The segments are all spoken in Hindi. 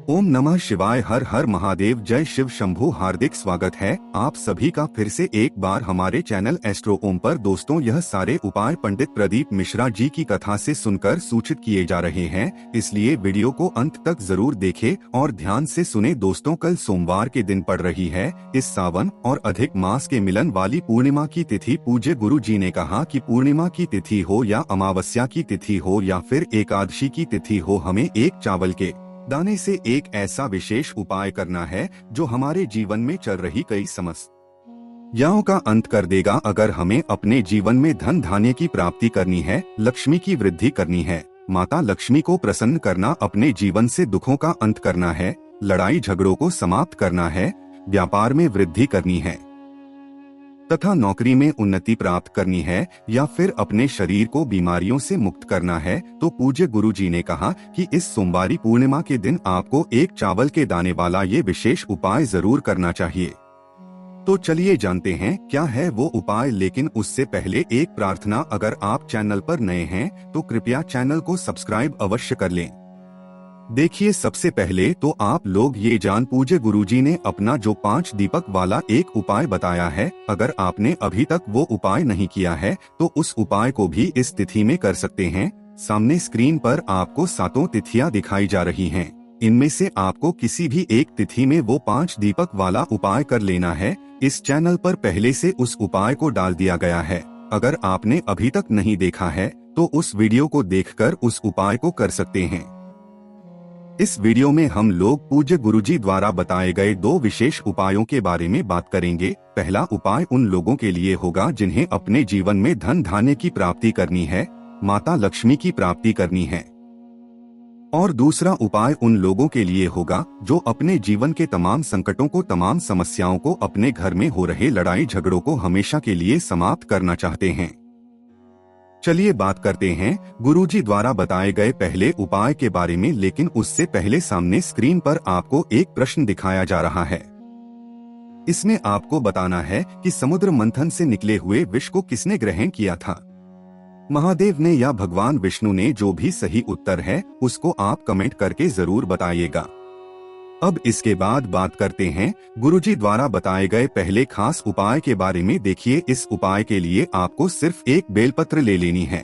ओम नमः शिवाय। हर हर महादेव। जय शिव शंभू। हार्दिक स्वागत है आप सभी का फिर से एक बार हमारे चैनल एस्ट्रो ओम पर। दोस्तों, यह सारे उपाय पंडित प्रदीप मिश्रा जी की कथा से सुनकर सूचित किए जा रहे हैं, इसलिए वीडियो को अंत तक जरूर देखें और ध्यान से सुने। दोस्तों, कल सोमवार के दिन पड़ रही है इस सावन और अधिक मास के मिलन वाली पूर्णिमा की तिथि। पूज्य गुरु जी ने कहा कि पूर्णिमा की तिथि हो या अमावस्या की तिथि हो या फिर एकादशी की तिथि हो, हमें एक चावल के दाने से एक ऐसा विशेष उपाय करना है जो हमारे जीवन में चल रही कई समस्याओं का अंत कर देगा। अगर हमें अपने जीवन में धन धान्य की प्राप्ति करनी है, लक्ष्मी की वृद्धि करनी है, माता लक्ष्मी को प्रसन्न करना, अपने जीवन से दुखों का अंत करना है, लड़ाई झगड़ों को समाप्त करना है, व्यापार में वृद्धि करनी है तथा नौकरी में उन्नति प्राप्त करनी है या फिर अपने शरीर को बीमारियों से मुक्त करना है, तो पूज्य गुरु जी ने कहा कि इस सोमवारी पूर्णिमा के दिन आपको एक चावल के दाने वाला ये विशेष उपाय जरूर करना चाहिए। तो चलिए जानते हैं क्या है वो उपाय, लेकिन उससे पहले एक प्रार्थना। अगर आप चैनल पर नए हैं तो कृपया चैनल को सब्सक्राइब अवश्य कर लें। देखिए, सबसे पहले तो आप लोग ये जान, पूज्य गुरुजी ने अपना जो 5 दीपक वाला एक उपाय बताया है, अगर आपने अभी तक वो उपाय नहीं किया है तो उस उपाय को भी इस तिथि में कर सकते हैं। सामने स्क्रीन पर आपको 7 तिथियां दिखाई जा रही हैं। इनमें से आपको किसी भी एक तिथि में वो 5 दीपक वाला उपाय कर लेना है। इस चैनल पर पहले से उस उपाय को डाल दिया गया है। अगर आपने अभी तक नहीं देखा है तो उस वीडियो को देखकर उस उपाय को कर सकते हैं। इस वीडियो में हम लोग पूज्य गुरुजी द्वारा बताए गए 2 विशेष उपायों के बारे में बात करेंगे। पहला उपाय उन लोगों के लिए होगा जिन्हें अपने जीवन में धन धान्य की प्राप्ति करनी है, माता लक्ष्मी की प्राप्ति करनी है। और दूसरा उपाय उन लोगों के लिए होगा जो अपने जीवन के तमाम संकटों को, तमाम समस्याओं को, अपने घर में हो रहे लड़ाई झगड़ों को हमेशा के लिए समाप्त करना चाहते हैं। चलिए बात करते हैं गुरुजी द्वारा बताए गए पहले उपाय के बारे में, लेकिन उससे पहले सामने स्क्रीन पर आपको एक प्रश्न दिखाया जा रहा है। इसमें आपको बताना है कि समुद्र मंथन से निकले हुए विष को किसने ग्रहण किया था, महादेव ने या भगवान विष्णु ने। जो भी सही उत्तर है उसको आप कमेंट करके जरूर बताइएगा। अब इसके बाद बात करते हैं गुरुजी द्वारा बताए गए पहले खास उपाय के बारे में। देखिए, इस उपाय के लिए आपको सिर्फ एक बेलपत्र ले लेनी है।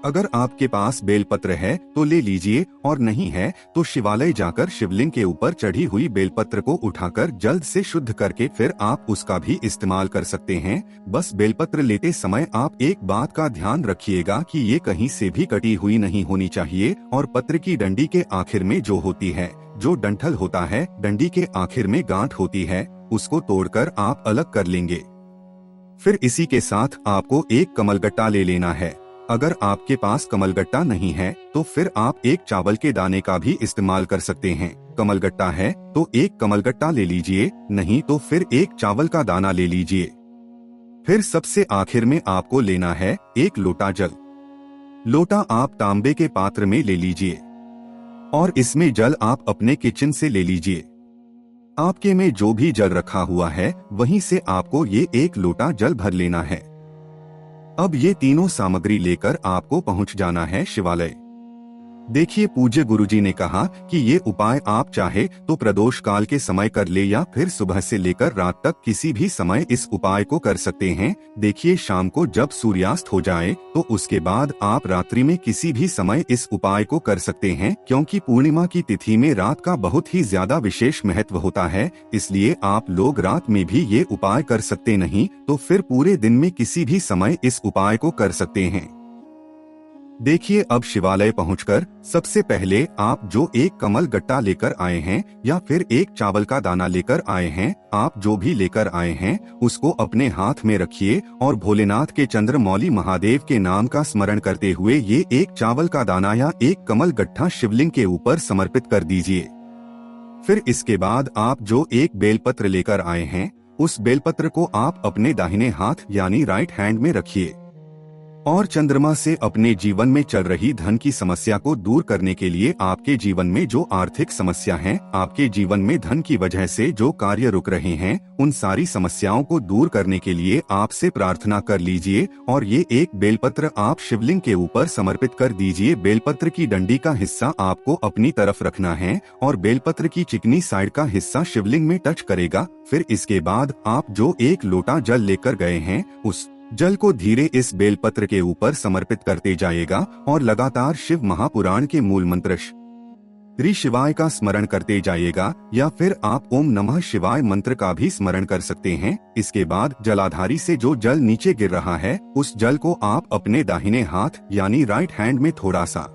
अगर आपके पास बेलपत्र है तो ले लीजिए, और नहीं है तो शिवालय जाकर शिवलिंग के ऊपर चढ़ी हुई बेलपत्र को उठाकर जल्द से शुद्ध करके फिर आप उसका भी इस्तेमाल कर सकते हैं। बस बेलपत्र लेते समय आप एक बात का ध्यान रखिएगा कि ये कहीं से भी कटी हुई नहीं होनी चाहिए, और पत्र की डंडी के आखिर में जो होती है, जो डंठल होता है, डंडी के आखिर में गांठ होती है, उसको तोड़कर आप अलग कर लेंगे। फिर इसी के साथ आपको एक कमलगट्टा ले लेना है। अगर आपके पास कमलगट्टा नहीं है तो फिर आप एक चावल के दाने का भी इस्तेमाल कर सकते हैं। कमलगट्टा है तो एक कमलगट्टा ले लीजिए, नहीं तो फिर एक चावल का दाना ले लीजिए। फिर सबसे आखिर में आपको लेना है एक लोटा जल। लोटा आप तांबे के पात्र में ले लीजिए और इसमें जल आप अपने किचन से ले लीजिए। आपके में जो भी जल रखा हुआ है वहीं से आपको ये एक लोटा जल भर लेना है। अब ये तीनों सामग्री लेकर आपको पहुंच जाना है शिवालय। देखिए, पूज्य गुरुजी ने कहा कि ये उपाय आप चाहे तो प्रदोष काल के समय कर ले या फिर सुबह से लेकर रात तक किसी भी समय इस उपाय को कर सकते हैं। देखिए, शाम को जब सूर्यास्त हो जाए तो उसके बाद आप रात्रि में किसी भी समय इस उपाय को कर सकते हैं, क्योंकि पूर्णिमा की तिथि में रात का बहुत ही ज्यादा विशेष महत्व होता है। इसलिए आप लोग रात में भी ये उपाय कर सकते नहीं तो फिर पूरे दिन में किसी भी समय इस उपाय को कर सकते हैं। देखिए, अब शिवालय पहुंचकर सबसे पहले आप जो एक कमल गट्टा लेकर आए हैं या फिर एक चावल का दाना लेकर आए हैं, आप जो भी लेकर आए हैं उसको अपने हाथ में रखिए और भोलेनाथ के चंद्रमौली महादेव के नाम का स्मरण करते हुए ये एक चावल का दाना या एक कमल गट्टा शिवलिंग के ऊपर समर्पित कर दीजिए। फिर इसके बाद आप जो एक बेलपत्र लेकर आए हैं उस बेलपत्र को आप अपने दाहिने हाथ यानी राइट हैंड में रखिए। और चंद्रमा से अपने जीवन में चल रही धन की समस्या को दूर करने के लिए आपके जीवन में जो आर्थिक समस्या है, आपके जीवन में धन की वजह से जो कार्य रुक रहे हैं, उन सारी समस्याओं को दूर करने के लिए आपसे प्रार्थना कर लीजिए। और ये एक बेलपत्र आप शिवलिंग के ऊपर समर्पित कर दीजिए। बेलपत्र की डंडी का हिस्सा आपको अपनी तरफ रखना है और बेलपत्र की चिकनी साइड का हिस्सा शिवलिंग में टच करेगा। फिर इसके बाद आप जो एक लोटा जल लेकर गए हैं, उस जल को धीरे इस बेलपत्र के ऊपर समर्पित करते जाएगा और लगातार शिव महापुराण के मूल मंत्र श्री शिवाय का स्मरण करते जाइएगा, या फिर आप ओम नमः शिवाय मंत्र का भी स्मरण कर सकते हैं। इसके बाद जलाधारी से जो जल नीचे गिर रहा है, उस जल को आप अपने दाहिने हाथ यानी राइट हैंड में थोड़ा सा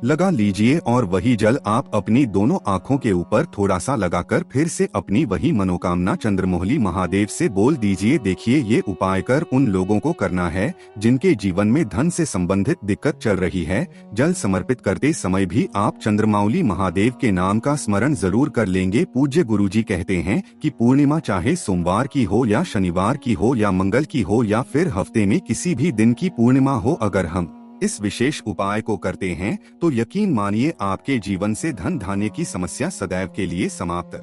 लगा लीजिए और वही जल आप अपनी दोनों आँखों के ऊपर थोड़ा सा लगाकर फिर से अपनी वही मनोकामना चंद्रमौली महादेव से बोल दीजिए। देखिए, ये उपाय कर उन लोगों को करना है जिनके जीवन में धन से संबंधित दिक्कत चल रही है। जल समर्पित करते समय भी आप चंद्रमौली महादेव के नाम का स्मरण जरूर कर लेंगे। पूज्य गुरुजी कहते हैं कि पूर्णिमा चाहे सोमवार की हो या शनिवार की हो या मंगल की हो या फिर हफ्ते में किसी भी दिन की पूर्णिमा हो, अगर हम इस विशेष उपाय को करते हैं तो यकीन मानिए आपके जीवन से धन धान्य की समस्या सदैव के लिए समाप्त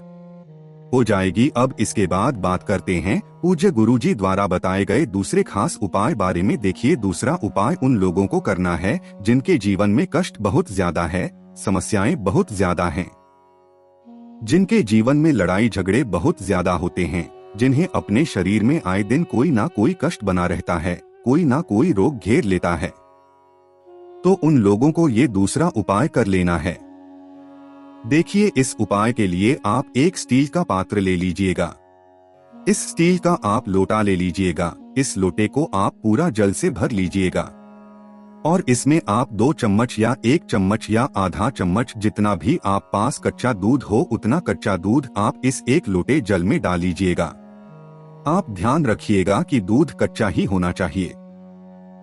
हो जाएगी। अब इसके बाद बात करते हैं पूज्य गुरुजी द्वारा बताए गए दूसरे खास उपाय बारे में। देखिए, दूसरा उपाय उन लोगों को करना है जिनके जीवन में कष्ट बहुत ज्यादा है, समस्याएं बहुत ज्यादा हैं, जिनके जीवन में लड़ाई झगड़े बहुत ज्यादा होते हैं, जिन्हें अपने शरीर में आए दिन कोई ना कोई कष्ट बना रहता है, कोई ना कोई रोग घेर लेता है। तो उन लोगों को ये दूसरा उपाय कर लेना है। देखिए, इस उपाय के लिए आप एक स्टील का पात्र ले लीजिएगा। इस स्टील का आप लोटा ले लीजिएगा। इस लोटे को आप पूरा जल से भर लीजिएगा और इसमें आप 2 चम्मच या 1 चम्मच या आधा चम्मच, जितना भी आप पास कच्चा दूध हो उतना कच्चा दूध आप इस एक लोटे जल में डाल लीजिएगा। आप ध्यान रखिएगा कि दूध कच्चा ही होना चाहिए।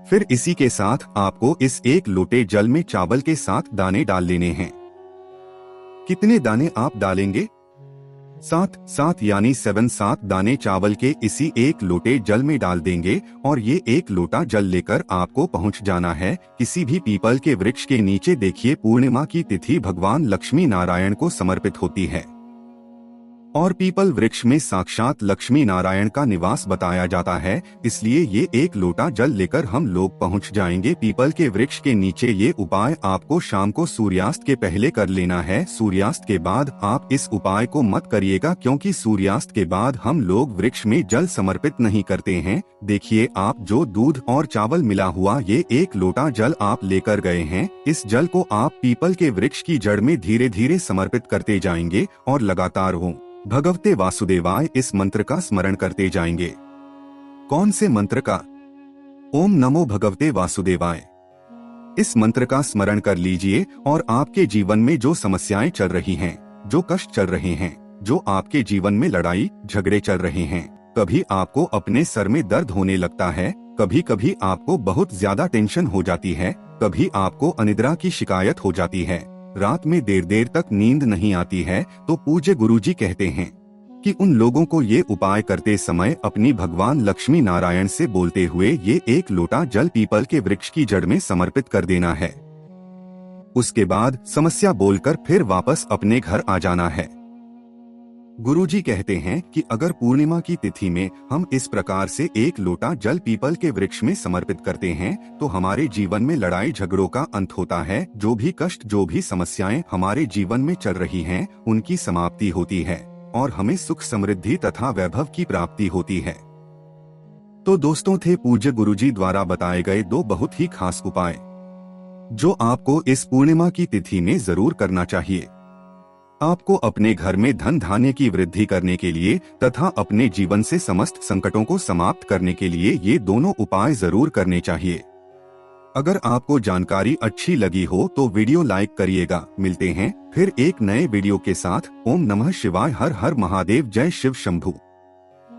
फिर इसी के साथ आपको इस एक लोटे जल में चावल के 7 दाने डाल लेने हैं। कितने दाने आप डालेंगे? 7 यानी 7 दाने चावल के इसी एक लोटे जल में डाल देंगे और ये एक लोटा जल लेकर आपको पहुंच जाना है किसी भी पीपल के वृक्ष के नीचे। देखिए, पूर्णिमा की तिथि भगवान लक्ष्मी नारायण को समर्पित होती है और पीपल वृक्ष में साक्षात लक्ष्मी नारायण का निवास बताया जाता है, इसलिए ये एक लोटा जल लेकर हम लोग पहुंच जाएंगे पीपल के वृक्ष के नीचे। ये उपाय आपको शाम को सूर्यास्त के पहले कर लेना है। सूर्यास्त के बाद आप इस उपाय को मत करिएगा, क्योंकि सूर्यास्त के बाद हम लोग वृक्ष में जल समर्पित नहीं करते हैं। देखिए, आप जो दूध और चावल मिला हुआ ये एक लोटा जल आप लेकर गए हैं, इस जल को आप पीपल के वृक्ष की जड़ में धीरे धीरे समर्पित करते जाएंगे और लगातार हो भगवते वासुदेवाय इस मंत्र का स्मरण करते जाएंगे। कौन से मंत्र का? ओम नमो भगवते वासुदेवाय। इस मंत्र का स्मरण कर लीजिए और आपके जीवन में जो समस्याएं चल रही हैं, जो कष्ट चल रहे हैं, जो आपके जीवन में लड़ाई झगड़े चल रहे हैं, कभी आपको अपने सर में दर्द होने लगता है, कभी कभी आपको बहुत ज्यादा टेंशन हो जाती है, कभी आपको अनिद्रा की शिकायत हो जाती है, रात में देर देर तक नींद नहीं आती है, तो पूज्य गुरुजी कहते हैं कि उन लोगों को ये उपाय करते समय अपनी भगवान लक्ष्मी नारायण से बोलते हुए ये एक लोटा जल पीपल के वृक्ष की जड़ में समर्पित कर देना है। उसके बाद समस्या बोलकर फिर वापस अपने घर आ जाना है। गुरुजी कहते हैं कि अगर पूर्णिमा की तिथि में हम इस प्रकार से एक लोटा जल पीपल के वृक्ष में समर्पित करते हैं तो हमारे जीवन में लड़ाई झगड़ों का अंत होता है। जो भी कष्ट, जो भी समस्याएं हमारे जीवन में चल रही हैं, उनकी समाप्ति होती है और हमें सुख समृद्धि तथा वैभव की प्राप्ति होती है। तो दोस्तों, थे पूज्य गुरुजी द्वारा बताए गए 2 बहुत ही खास उपाय जो आपको इस पूर्णिमा की तिथि में जरूर करना चाहिए। आपको अपने घर में धन धान्य की वृद्धि करने के लिए तथा अपने जीवन से समस्त संकटों को समाप्त करने के लिए ये दोनों उपाय जरूर करने चाहिए। अगर आपको जानकारी अच्छी लगी हो तो वीडियो लाइक करिएगा। मिलते हैं फिर एक नए वीडियो के साथ। ओम नमः शिवाय। हर हर महादेव। जय शिव शंभू।